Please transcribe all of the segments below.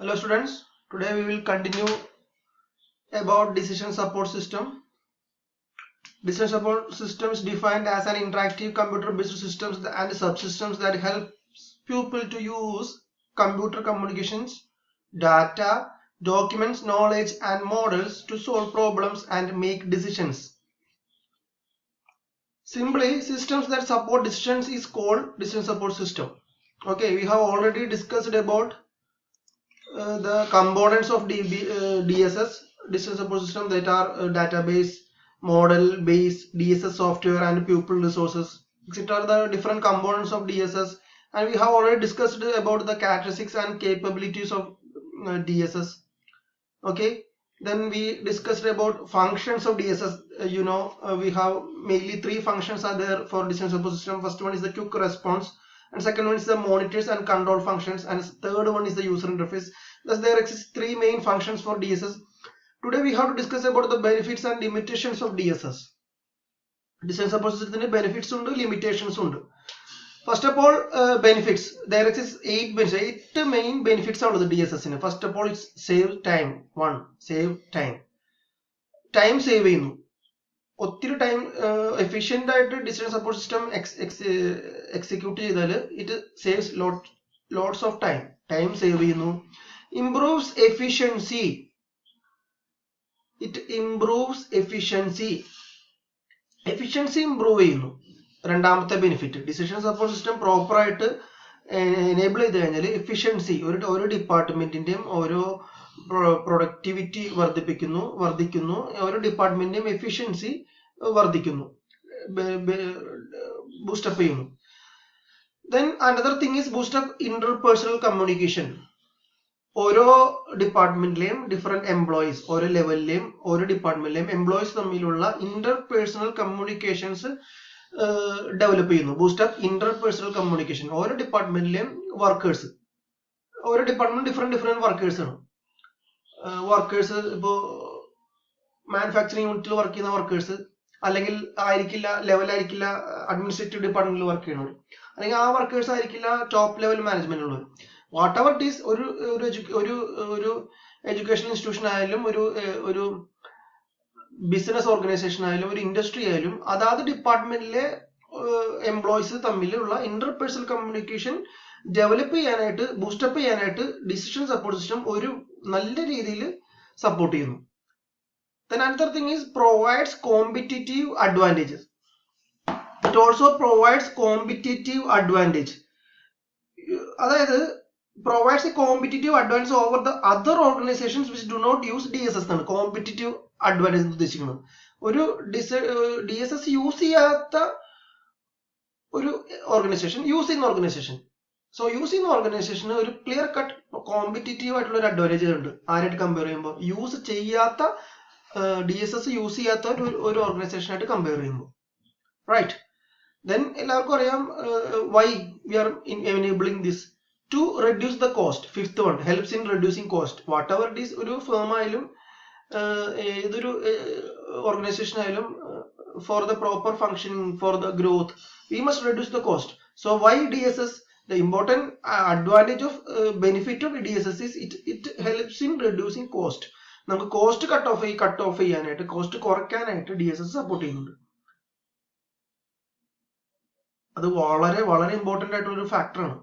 Hello students, today we will continue about decision support system. Decision support system is defined as an interactive computer-based systems and subsystems that help people to use computer communications, data, documents, knowledge and models to solve problems and make decisions. Simply, systems that support decisions is called decision support system. Okay, we have already discussed about the components of DSS, decision support system, that are database, model base, DSS software and pupil resources, etc. are the different components of DSS, and we have already discussed about the characteristics and capabilities of DSS. Okay, then we discussed about functions of DSS. We have mainly three functions are there for decision support system. First one is the quick response, and second one is the monitors and control functions, and third one is the user interface. Thus there exist three main functions for DSS. Today we have to discuss about the benefits and limitations of DSS. Decision support system benefits and limitations. First of all, benefits. There exist 8 main benefits of the DSS. First of all, it's save time. Save time. Time save. ഒത്തിരി time efficient ആയിട്ട് decision support system execute ചെയ്താൽ it saves lots of time save ചെയ്യുന്നു. Improves efficiency. It improves efficiency improve ചെയ്യുന്നു. രണ്ടാമത്തെ benefit, decision support system proper ആയിട്ട് enable ചെയ്ത് കഴിഞ്ഞാൽ efficiency ഓരോ ഡിപ്പാർട്ട്മെന്റിന്റെയും ഓരോ പ്രൊഡക്ടിവിറ്റി വർദ്ധിക്കുന്നു, ഓരോ ഡിപ്പാർട്ട്മെന്റിന്റെയും എഫിഷ്യൻസി വർദ്ധിക്കുന്നു, ബൂസ്റ്റപ്പ് ചെയ്യുന്നു. Then another thing is boost up interpersonal communication. ഓരോ ഡിപ്പാർട്ട്മെന്റിലെയും ഡിഫറെന്റ് എംപ്ലോയീസ്, ഓരോ ലെവലിലെയും ഓരോ ഡിപ്പാർട്ട്മെന്റിലെയും എംപ്ലോയീസ് തമ്മിലുള്ള ഇന്റർപേഴ്സണൽ കമ്മ്യൂണിക്കേഷൻസ് ഡെവലപ്പ് ചെയ്യുന്നു. Boost up interpersonal communication. ഓരോ ഡിപ്പാർട്ട്മെന്റിലെയും വർക്കേഴ്സ്, ഓരോ ഡിപ്പാർട്ട്മെന്റ് ഡിഫറെന്റ് വർക്കേഴ്സ് ആണ്. വർക്കേഴ്സ് ഇപ്പോ മാനുഫാക്ചറിങ് യൂണിറ്റിൽ വർക്ക് ചെയ്യുന്ന വർക്കേഴ്സ് അല്ലെങ്കിൽ ലെവലായിരിക്കില്ല അഡ്മിനിസ്ട്രേറ്റീവ് ഡിപ്പാർട്ട്മെന്റിൽ വർക്ക് ചെയ്യുന്നവർ, അല്ലെങ്കിൽ ആ വർക്കേഴ്സ് ആയിരിക്കില്ല ടോപ്പ് ലെവൽ മാനേജ്മെന്റിലുള്ളവർ. വാട്ട് എവർ ഇറ്റ് ഈസ്, ഒരു എഡ്യൂക്കേഷൻ ഇൻസ്റ്റിറ്റ്യൂഷൻ ആയാലും ഒരു ബിസിനസ് ഓർഗനൈസേഷൻ ആയാലും ഒരു ഇൻഡസ്ട്രി ആയാലും അതാത് ഡിപ്പാർട്ട്മെന്റിലെ എംപ്ലോയീസ് തമ്മിലുള്ള ഇന്റർപേഴ്സണൽ കമ്മ്യൂണിക്കേഷൻ ഡെവലപ്പ് ചെയ്യാനായിട്ട്, ബൂസ്റ്റപ്പ് ചെയ്യാനായിട്ട് ഡിസിഷൻ സപ്പോർട്ട് സിസ്റ്റം ഒരു നല്ല രീതിയിൽ സപ്പോർട്ട് ചെയ്യുന്നു. Then another thing is provides competitive advantages. It also provides competitive advantage. അതായത് provides a competitive advantage over the other organizations which do not use DSS എന്നാണ് competitive advantage ഉദ്ദേശിക്കുന്നത്. ഒരു DSS use ചെയ്യാത്ത ഒരു ഓർഗനൈസേഷൻ, യൂസ് ചെയ്യുന്ന organisation, so use ചെയ്യുന്ന ഓർഗനൈസേഷന് ഒരു ക്ലിയർ കട്ട് കോമ്പറ്റിറ്റീവ് ആയിട്ടുള്ള ഒരു അഡ്വാൻറ്റേജ് ഉണ്ട്. ആരായിട്ട് കമ്പയർ ചെയ്യുമ്പോൾ യൂസ് ചെയ്യാത്ത DSS യൂസ് ചെയ്യാത്ത ഒരു ഓർഗനൈസേഷനായിട്ട് കമ്പയർ ചെയ്യുമ്പോൾ, റൈറ്റ്? ദെൻ എല്ലാവർക്കും അറിയാം why we are enabling this to reduce the cost. Fifth one, helps in reducing cost. Whatever it is, ഒരു ഫേം ആയാലും ഏതൊരു ഓർഗനൈസേഷൻ ആയാലും for the proper functioning, for the growth, we must reduce the cost. So why DSS, the important advantage of benefit of DSS is it helps in reducing cost. നമുക്ക് cost cut off ചെയ്യാനായിട്ട്, cost കുറയ്ക്കാനായിട്ട് DSS support ചെയ്യുന്നുണ്ട്. അത് വളരെ വളരെ important ആയിട്ടുള്ള ഒരു ഫാക്ടറാണ്.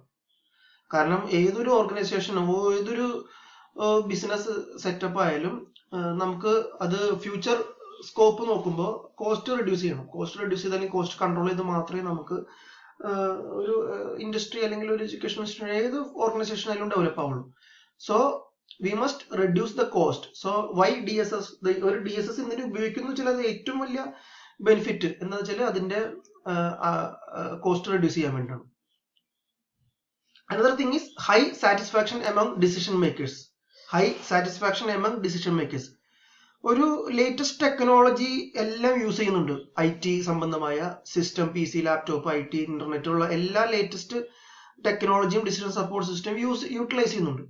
കാരണം ഏതൊരു ഓർഗനൈസേഷനോ ഏതൊരു ബിസിനസ് സെറ്റപ്പ് ആയാലും നമുക്ക് അത് ഫ്യൂച്ചർ സ്കോപ്പ് നോക്കുമ്പോൾ കോസ്റ്റ് റെഡ്യൂസ് ചെയ്യണം. കോസ്റ്റ് റെഡ്യൂസ് ചെയ്താൽ, കോസ്റ്റ് കൺട്രോൾ ചെയ്ത് മാത്രമേ നമുക്ക് ഒരു ഇൻഡസ്ട്രി അല്ലെങ്കിൽ ഒരു എഡ്യൂക്കേഷൻ ഇൻസ്റ്റിറ്റ്യൂഷൻ ഏത് ഓർഗനൈസേഷൻ ആയാലും ഡെവലപ്പ് ആവുള്ളൂ. So we must reduce the cost. So why DSS, ഒരു DSS എന്തിനു ഉപയോഗിക്കുന്നു വെച്ചാൽ അത് ഏറ്റവും വലിയ ബെനിഫിറ്റ് എന്താ വെച്ചാൽ അതിന്റെ കോസ്റ്റ് റെഡ്യൂസ് ചെയ്യാൻ വേണ്ടിയാണ്. Another thing is high satisfaction among decision makers. High satisfaction among decision makers. ഒരു ലേറ്റസ്റ്റ് ടെക്നോളജി എല്ലാം യൂസ് ചെയ്യുന്നുണ്ട്. IT സംബന്ധമായ system, PC, laptop, IT, internet ഉള്ള എല്ലാ ലേറ്റസ്റ്റ് ടെക്നോളജിയും ഡിസിഷൻ സപ്പോർട്ട് സിസ്റ്റം യൂട്ടിലൈസ് ചെയ്യുന്നുണ്ട്.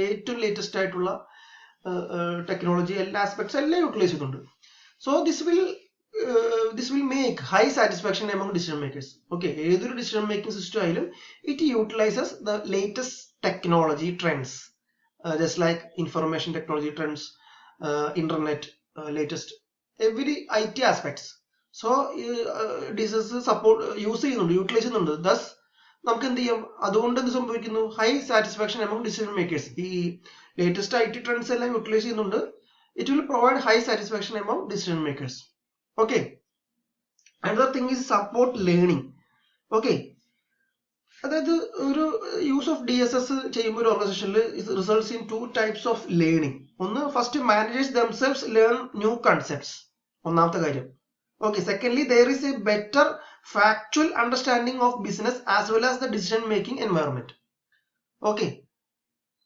ഏറ്റവും ലേറ്റസ്റ്റ് ആയിട്ടുള്ള ടെക്നോളജി എല്ലാ ആസ്പെക്ട്സ് എല്ലാം യൂട്ടിലൈസ് ചെയ്യുന്നുണ്ട്. So this will make high satisfaction among decision makers. Okay, ഏതൊരു ഡിസിഷൻ മേക്കിംഗ് സിസ്റ്റം ആയാലും it utilises the latest technology trends, just like information technology trends, internet, latest every IT aspects. So DSS support use ചെയ്യുന്നുണ്ട്, utilise ചെയ്യുന്നുണ്ട്. Thus നമുക്ക് എന്ത് ചെയ്യാം, അതുകൊണ്ട് എന്ത് സംഭവിക്കുന്നു, high satisfaction among decision makers. ഈ ലേറ്റസ്റ്റ് IT ട്രെൻഡ്സ് എല്ലാം യൂട്ടിലൈസ് ചെയ്യുന്നുണ്ട്. It will provide high satisfaction among decision makers. Okay. Another thing is support learning. Okay. അതായത് ഒരു യൂസ് ഓഫ് DSS ചെയ്യുമ്പോൾ ഒരു ഓർഗനൈസേഷനിൽ results in 2 types of learning. ഒന്ന്, first managers themselves learn new concepts, ഒന്നാമത്തെ കാര്യം. Okay. Secondly, there is a better factual understanding of business as well as the decision making environment. Okay.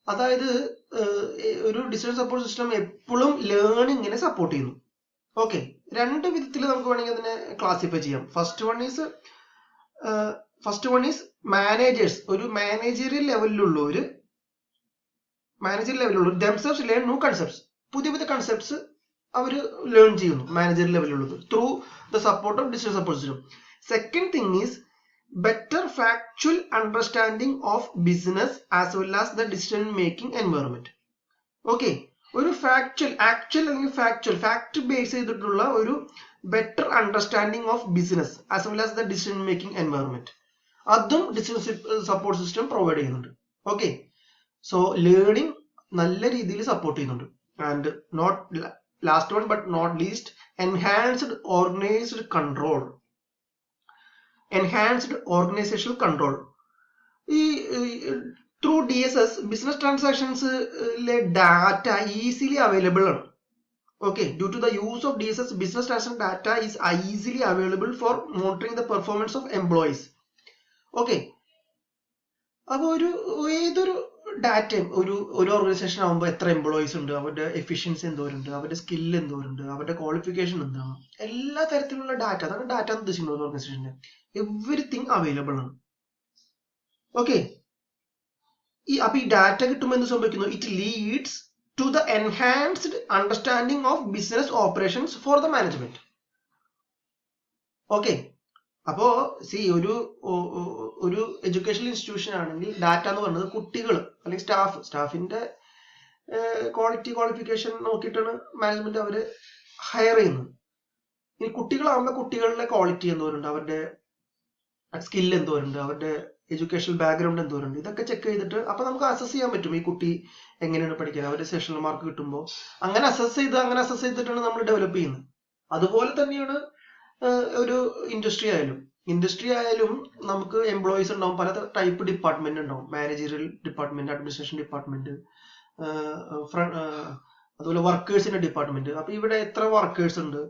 അതായത് ഒരു decision support system എപ്പോഴും ലേണിങ്ങിനെ support ചെയ്യുന്നു. Okay, രണ്ട് വിധത്തിൽ നമുക്ക് വേണമെങ്കിൽ അതിനെ ക്ലാസിഫൈ ചെയ്യാം. First one is managers. ഒരു മാനേജറിയൽ ലെവലിലുള്ളവർ themselves ലേൺ ന്യൂ കൺസെപ്റ്റ്സ്, പുതിയ കൺസെപ്റ്റ്സ് അവർ ലേൺ ചെയ്യുന്നു മാനേജറിയൽ ലെവലിലുള്ളത് through the support of decision support system. Second thing is better factual understanding of business as well as the decision making environment. Okay, ഒരു actual അല്ലെങ്കിൽ fact base ചെയ്തിട്ടുള്ള ഒരു better understanding of business as well as the decision making environment, അതും decision support system provide ചെയ്യുന്നുണ്ട്. Okay, so learning നല്ല രീതിയിൽ support ചെയ്യുന്നുണ്ട്. And last one but not least, enhanced organized control. Enhanced organizational control. Through DSS, business transactions data easily available. Okay, due to the use of DSS, business transaction data is easily available for monitoring the performance of employees. Okay, അപ്പോൾ ഏതൊരു ഡാറ്റയും ഒരു organisation ആകുമ്പോൾ എത്ര employees ഉണ്ട്, അവരുടെ efficiency എന്തോരുണ്ട്, അവരുടെ skill എന്തോരുണ്ട്, അവരുടെ ക്വാളിഫിക്കേഷൻ എന്താണ്, എല്ലാ തരത്തിലുള്ള ഡാറ്റ, അതാണ് ഡാറ്റ എന്ന് ഉദ്ദേശിക്കുന്നത് ഒരു ഓർഗനൈസേഷന്. എവറിത്തിങ് അവൈലബിൾ ആണ്. ഓക്കെ, അപ്പൊ ഈ ഡാറ്റ കിട്ടുമ്പോൾ എന്ത് സംഭവിക്കുന്നു, it leads to the enhanced understanding of business operations for the management. Okay, അപ്പോ ഒരു എഡ്യൂക്കേഷണൽ ഇൻസ്റ്റിറ്റ്യൂഷൻ ആണെങ്കിൽ ഡാറ്റ എന്ന് പറയുന്നത് കുട്ടികൾ അല്ലെങ്കിൽ സ്റ്റാഫിന്റെ ക്വാളിഫിക്കേഷൻ നോക്കിയിട്ടാണ് മാനേജ്മെന്റ് അവര് ഹയർ ചെയ്യുന്നത്. ഇനി കുട്ടികളാകുമ്പോൾ കുട്ടികളുടെ ക്വാളിറ്റി എന്തോരുണ്ട്, അവരുടെ സ്കിൽ എന്തോരുണ്ട്, അവരുടെ എഡ്യൂക്കേഷണൽ ബാക്ക്ഗ്രൗണ്ട് എന്തോരുണ്ട്, ഇതൊക്കെ ചെക്ക് ചെയ്തിട്ട് അപ്പൊ നമുക്ക് അസസ് ചെയ്യാൻ പറ്റും ഈ കുട്ടി എങ്ങനെയാണ് പഠിക്കാൻ, അവരുടെ സെഷണൽ മാർക്ക് കിട്ടുമ്പോൾ അങ്ങനെ അസസ് ചെയ്തിട്ടാണ് നമ്മൾ ഡെവലപ്പ് ചെയ്യുന്നത്. അതുപോലെ തന്നെയാണ് ഒരു ഇൻഡസ്ട്രി ആയാലും നമുക്ക് എംപ്ലോയീസ് ഉണ്ടാവും, പല ടൈപ്പ് ഡിപ്പാർട്ട്മെന്റ് ഉണ്ടാവും, മാനേജറിയൽ ഡിപ്പാർട്ട്മെന്റ്, അഡ്മിനിസ്ട്രേഷൻ ഡിപ്പാർട്ട്മെന്റ്, അതുപോലെ വർക്കേഴ്സിന്റെ ഡിപ്പാർട്ട്മെന്റ്. അപ്പൊ ഇവിടെ എത്ര വർക്കേഴ്സ് ഉണ്ട്,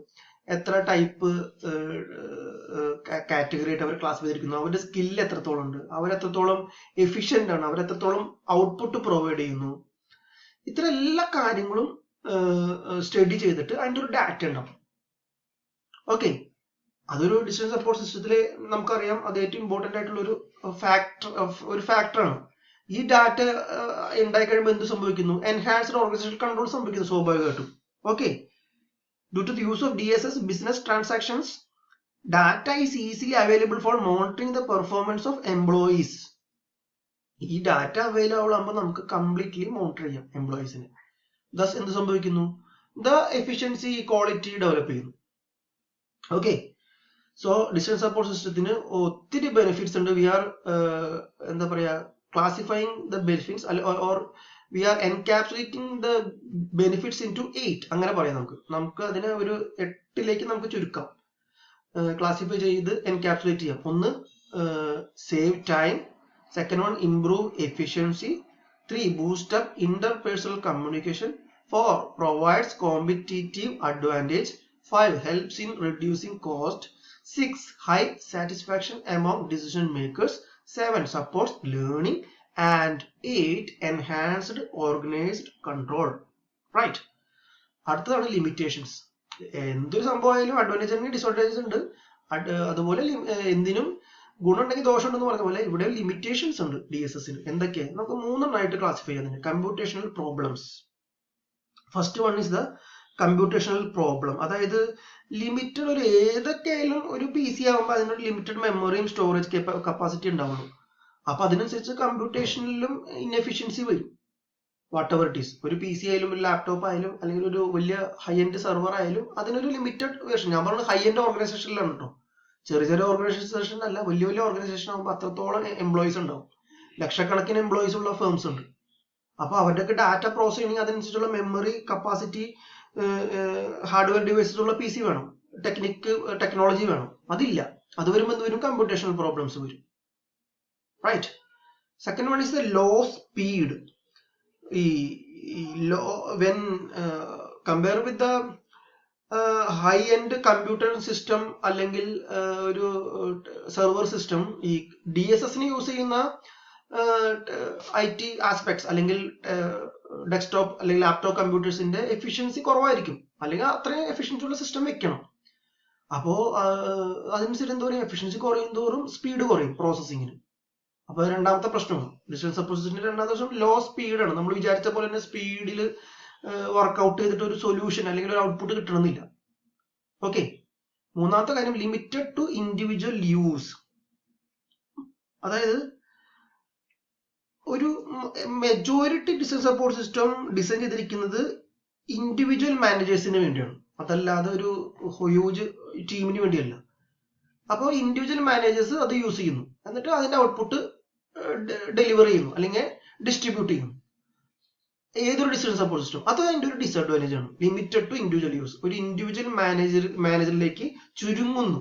എത്ര ടൈപ്പ് കാറ്റഗറി ആയിട്ട് അവർ ക്ലാസ് ചെയ്തിരിക്കുന്നു, അവരുടെ സ്കില്ല് എത്രത്തോളം ഉണ്ട്, അവരെത്രത്തോളം എഫിഷ്യന്റ് ആണ്, അവരെത്രത്തോളം ഔട്ട്പുട്ട് പ്രൊവൈഡ് ചെയ്യുന്നു, ഇത്ര എല്ലാ കാര്യങ്ങളും സ്റ്റഡി ചെയ്തിട്ട് അതിൻ്റെ ഒരു ഡാറ്റ ഉണ്ടാവും. ഓക്കെ, അതൊരു ഡിസിഷൻ സപ്പോർട്ട് സിസ്റ്റത്തില് നമുക്കറിയാം അത് ഏറ്റവും ഇമ്പോർട്ടന്റ് ആയിട്ടുള്ള ഒരു ഫാക്ടറാണ്. ഈ ഡാറ്റ ഉണ്ടായി കഴിയുമ്പോൾ എന്ത് സംഭവിക്കുന്നു, എൻഹാൻസ്ഡ് ഓർഗനൈസേഷൻ കൺട്രോൾ സംഭവിക്കുന്നു സ്വാഭാവികമായിട്ടും. Okay, due to the use of DSS, business transactions data is easily available for monitoring the performance of employees. ഈ ഡാറ്റ അവൈലബിൾ ആകുമ്പോൾ നമുക്ക് കംപ്ലീറ്റ്ലി മോണിറ്റർ ചെയ്യാം എംപ്ലോയീസിനെ. ദസ് എന്ത് സംഭവിക്കുന്നു, ദ എഫിഷ്യൻസി, ക്വാളിറ്റി ഡെവലപ്പ് ചെയ്യുന്നു. ഓക്കെ, സോ ഡിസിഷൻ സപ്പോർട്ട് സിസ്റ്റത്തിന് ഒത്തിരി ബെനിഫിറ്റ്സ് ഉണ്ട്. വി ആർ എന്താ പറയാ, classifying the benefits or we are encapsulating the benefits in to 8 അങ്ങനെ പറയാം. നമുക്ക് അതിനെ ഒരു 8ലേക്ക് നമുക്ക് ചുരുക്കാം, ക്ലാസിഫൈ ചെയ്ത് എൻകാപ്സുലേറ്റ് ചെയ്യാം. ഒന്ന്, save time. Second one, improve efficiency. 3, boost up interpersonal communication. 4, provides competitive advantage. 5, helps in reducing cost. 6, high satisfaction among decision makers. 7, supports learning. And 8, enhanced organized control. Right. അടുത്തതാണ് ലിമിറ്റേഷൻസ്. എന്തൊരു സംഭവമായാലും advantage ആണെങ്കിൽ disadvantage ഉണ്ട്. അതുപോലെ എന്തിനും ഗുണമുണ്ടെങ്കിൽ ദോഷമുണ്ടെന്ന് പറഞ്ഞ പോലെ ഇവിടെ limitations ഉണ്ട് DSSന്. എന്തൊക്കെയാ, നമുക്ക് 3 ക്ലാസിഫൈ ചെയ്യുന്നുണ്ട്. Computational problems. First one is the computational problem. അതായത് ലിമിറ്റഡ്, ഒരു ഏതൊക്കെ ആയാലും ഒരു PC ആകുമ്പോൾ അതിനൊരു ലിമിറ്റഡ് മെമ്മറിയും സ്റ്റോറേജ് കപ്പാസിറ്റി ഉണ്ടാവുള്ളൂ. അപ്പൊ അതിനനുസരിച്ച് കമ്പ്യൂട്ടേഷനിലും ഇൻഎഫിഷ്യൻസി വരും. വാട്ട് എവർ ഇറ്റ് ഈസ്, ഒരു പി സി ആയാലും ഒരു ലാപ്ടോപ്പ് ആയാലും അല്ലെങ്കിൽ ഒരു വലിയ ഹൈ എൻഡ് സെർവർ ആയാലും അതിനൊരു ലിമിറ്റഡ് വേർഷൻ. ഞാൻ പറഞ്ഞത് ഹൈ എൻഡ് ഓർഗനൈസേഷനിലാണ് കേട്ടോ, ചെറിയ ചെറിയ ഓർഗനൈസേഷൻ അല്ല, വലിയ വലിയ ഓർഗനൈസേഷൻ ആകുമ്പോൾ അത്രത്തോളം എംപ്ലോയീസ് ഉണ്ടാവും, ലക്ഷക്കണക്കിന് എംപ്ലോയീസ് ഉള്ള ഫേംസ് ഉണ്ട്. അപ്പൊ അവരുടെയൊക്കെ ഡാറ്റ പ്രോസസ് ചെയ്യണമെങ്കിൽ അതനുസരിച്ചുള്ള മെമ്മറി കപ്പാസിറ്റി, ഹാർഡ്വെയർ ഡിവൈസസ് ഉള്ള പി സി വേണം, ടെക്നോളജി വേണം. അതില്ല. അത് വരുമ്പോൾ എന്ത് വരും? കമ്പ്യൂട്ടേഷണൽ പ്രോബ്ലംസ് വരും. Right. Second one is the low speed. When compare with the high end computer system അല്ലെങ്കിൽ ഒരു സെർവർ സിസ്റ്റം, ഈ DSSന് യൂസ് ചെയ്യുന്ന IT ആസ്പെക്ട്സ് അല്ലെങ്കിൽ ഡെസ്ക്ടോപ്പ് അല്ലെങ്കിൽ ലാപ്ടോപ്പ് കമ്പ്യൂട്ടേഴ്സിന്റെ എഫിഷ്യൻസി കുറവായിരിക്കും, അല്ലെങ്കിൽ അത്രയും എഫിഷ്യൻസി ഉള്ള സിസ്റ്റം വെക്കണം. അപ്പോ അതനുസരിച്ച് എന്താ പറയുക, എഫിഷ്യൻസി കുറയും തോറും സ്പീഡ് കുറയും പ്രോസസ്സിങ്ങിന്. അപ്പൊ രണ്ടാമത്തെ പ്രശ്നമാണ് ഡിജിറ്റൽ സപ്പോസിഷന്റെ രണ്ടാമത്തെ പ്രശ്നം ലോ സ്പീഡാണ്. നമ്മൾ വിചാരിച്ച പോലെ തന്നെ സ്പീഡിൽ വർക്ക്ഔട്ട് ചെയ്തിട്ട് ഒരു സൊല്യൂഷൻ അല്ലെങ്കിൽ ഒരു ഔട്ട്പുട്ട് കിട്ടണമെന്നില്ല. ഓക്കെ. മൂന്നാമത്തെ കാര്യം ലിമിറ്റഡ് ടു ഇൻഡിവിജ്വൽ യൂസ്. അതായത് ഒരു majority digital support system design ചെയ്തിരിക്കുന്നത് ഇൻഡിവിജ്വൽ മാനേജേഴ്സിന് വേണ്ടിയാണ്, അതല്ലാതെ ഒരു ഹ്യൂജ് ടീമിന് വേണ്ടിയല്ല. അപ്പോൾ ഇൻഡിവിജ്വൽ മാനേജേഴ്സ് അത് യൂസ് ചെയ്യുന്നു, എന്നിട്ട് അതിന്റെ ഔട്ട്പുട്ട് ഡെലിവർ ചെയ്യുന്നു അല്ലെങ്കിൽ ഡിസ്ട്രിബ്യൂട്ട് ചെയ്യുന്നു. ഏതൊരു ഡിജിറ്റൽ സപ്പോർട്ട് സിസ്റ്റം അത് അതിന്റെ ഒരു ഡിസഡ്വാൻറ്റേജ് ആണ്. ലിമിറ്റഡ് ടു ഇൻഡിവിജ്വൽ യൂസ്, ഒരു ഇൻഡിവിജ്വൽ മാനേജറിലേക്ക് ചുരുങ്ങുന്നു,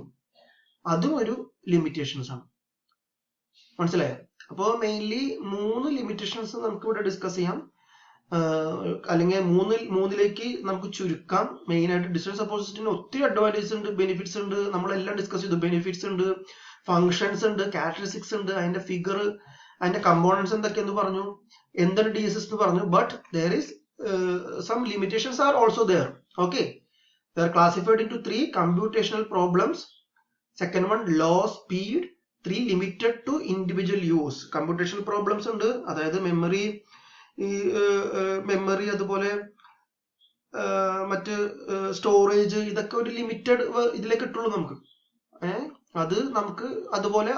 അതും ഒരു ലിമിറ്റേഷൻസ് ആണ്. മനസ്സിലായോ? അപ്പോൾ മെയിൻലി 3 ലിമിറ്റേഷൻസ് നമുക്ക് ഇവിടെ ഡിസ്കസ് ചെയ്യാം, അല്ലെങ്കിൽ മൂന്നിലേക്ക് നമുക്ക് ചുരുക്കാം. മെയിൻ ആയിട്ട് ഡിജിറ്റൽ സപ്പോർട്ട് സിസ്റ്റത്തിന് ഒത്തിരി അഡ്വാൻറ്റേജസ് ഉണ്ട്, ബെനിഫിറ്റ്സ് ഉണ്ട്, നമ്മളെല്ലാം ഡിസ്കസ് ചെയ്തു. ബെനിഫിറ്റ്സ് ഉണ്ട്, ഫങ്ഷൻസ് ഉണ്ട്, ക്യാരക്ടറിസ്റ്റിക്സ് ഉണ്ട്, അതിന്റെ ഫിഗർ, അതിന്റെ കമ്പോണൻസ് എന്തൊക്കെയെന്ന് പറഞ്ഞു, എന്താണ് DSS എന്ന് പറഞ്ഞു. But there is some limitations are also there. Okay, they are classified into 3 computational problems. Second one low speed, 3 limited to individual use. Computational problems ഉണ്ട്, അതായത് മെമ്മറി അതുപോലെ മറ്റ് സ്റ്റോറേജ്, ഇതൊക്കെ ഒരു ലിമിറ്റഡ് ഇതിലേക്ക് കിട്ടുള്ളൂ നമുക്ക്. അത് നമുക്ക് അതുപോലെ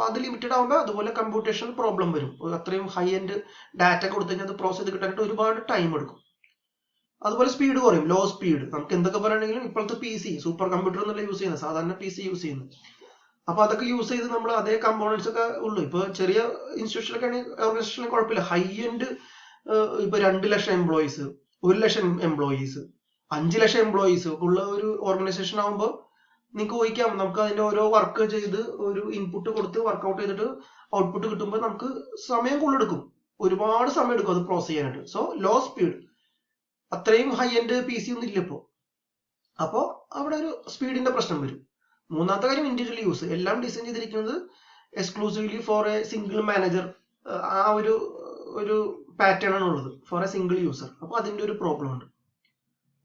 അത് ലിമിറ്റഡ് ആകുമ്പോൾ അതുപോലെ കമ്പ്യൂട്ടേഷണൽ പ്രോബ്ലം വരും. അത്രയും ഹൈ എൻഡ് ഡാറ്റ കൊടുത്തു കഴിഞ്ഞാൽ അത് പ്രോസസ് ചെയ്ത് കിട്ടാനായിട്ട് ഒരുപാട് ടൈം എടുക്കും. അതുപോലെ സ്പീഡ് കുറയും, ലോ സ്പീഡ്. നമുക്ക് എന്തൊക്കെ പറയുകയാണെങ്കിലും ഇപ്പോഴത്തെ PC സൂപ്പർ കമ്പ്യൂട്ടർ എന്നല്ല യൂസ് ചെയ്യുന്നത്, സാധാരണ PC യൂസ് ചെയ്യുന്നത്. അപ്പൊ അതൊക്കെ യൂസ് ചെയ്ത് നമ്മൾ അതേ കമ്പോണൻസ് ഒക്കെ ഉള്ളൂ. ഇപ്പൊ ചെറിയ ഇൻസ്റ്റിറ്റ്യൂഷനൊക്കെ ആണെങ്കിൽ ഓർഗനൈസേഷനിൽ കുഴപ്പമില്ല. ഹൈ എൻഡ് ഇപ്പൊ 2 ലക്ഷം എംപ്ലോയീസ്, 1 ലക്ഷം എംപ്ലോയീസ്, 5 ലക്ഷം എംപ്ലോയീസ് ഉള്ള ഒരു ഓർഗനൈസേഷൻ ആകുമ്പോൾ നിങ്ങൾക്ക് ഊഹിക്കാം, നമുക്ക് അതിന്റെ ഓരോ വർക്ക് ചെയ്ത് ഒരു ഇൻപുട്ട് കൊടുത്ത് വർക്ക്ഔട്ട് ചെയ്തിട്ട് ഔട്ട്പുട്ട് കിട്ടുമ്പോൾ നമുക്ക് സമയം കൂടുതലെടുക്കും, ഒരുപാട് സമയം എടുക്കും അത് പ്രോസസ് ചെയ്യാനായിട്ട്. സോ ലോ സ്പീഡ്, അത്രയും ഹൈ എൻഡ് PC ഒന്നും ഇല്ല ഇപ്പോ. അപ്പോ അവിടെ ഒരു സ്പീഡിന്റെ പ്രശ്നം വരും. മൂന്നാമത്തെ കാര്യം ഇൻഡിവിജ്വൽ യൂസ്. എല്ലാം ഡിസൈൻ ചെയ്തിരിക്കുന്നത് exclusively for A single manager, ആ ഒരു പാറ്റേൺ ആണ് ഉള്ളത് ഫോർ എ സിംഗിൾ യൂസർ. അപ്പൊ അതിന്റെ ഒരു പ്രോബ്ലം ഉണ്ട്.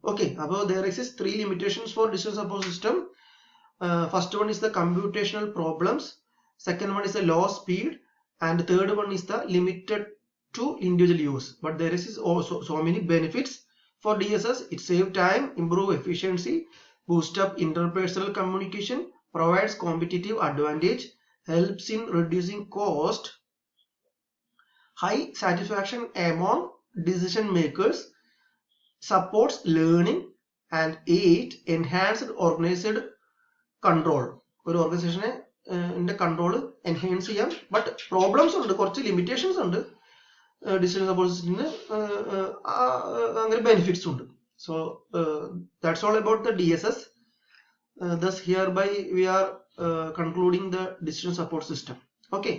ഓക്കെ, അപ്പോൾ there exists 3 limitations for digital support system. First one is the computational problems, second one is the low speed, and third one is the limited to individual use. But there is also so many benefits for DSS. It saves time, improve efficiency, boost up interpersonal communication, provides competitive advantage, helps in reducing cost, high satisfaction among decision makers, supports learning, and 8 enhanced organized control. ഒരു ഓർഗനൈസേഷനെ control enhance ചെയ്യാം. But problems ഉണ്ട്, കുറച്ച് limitations ഉണ്ട്. Digital support സിസ്റ്റത്തിന് അങ്ങനെ benefits ഉണ്ട്. So that's all about the DSS. Thus hereby we are concluding the digital support system. Okay.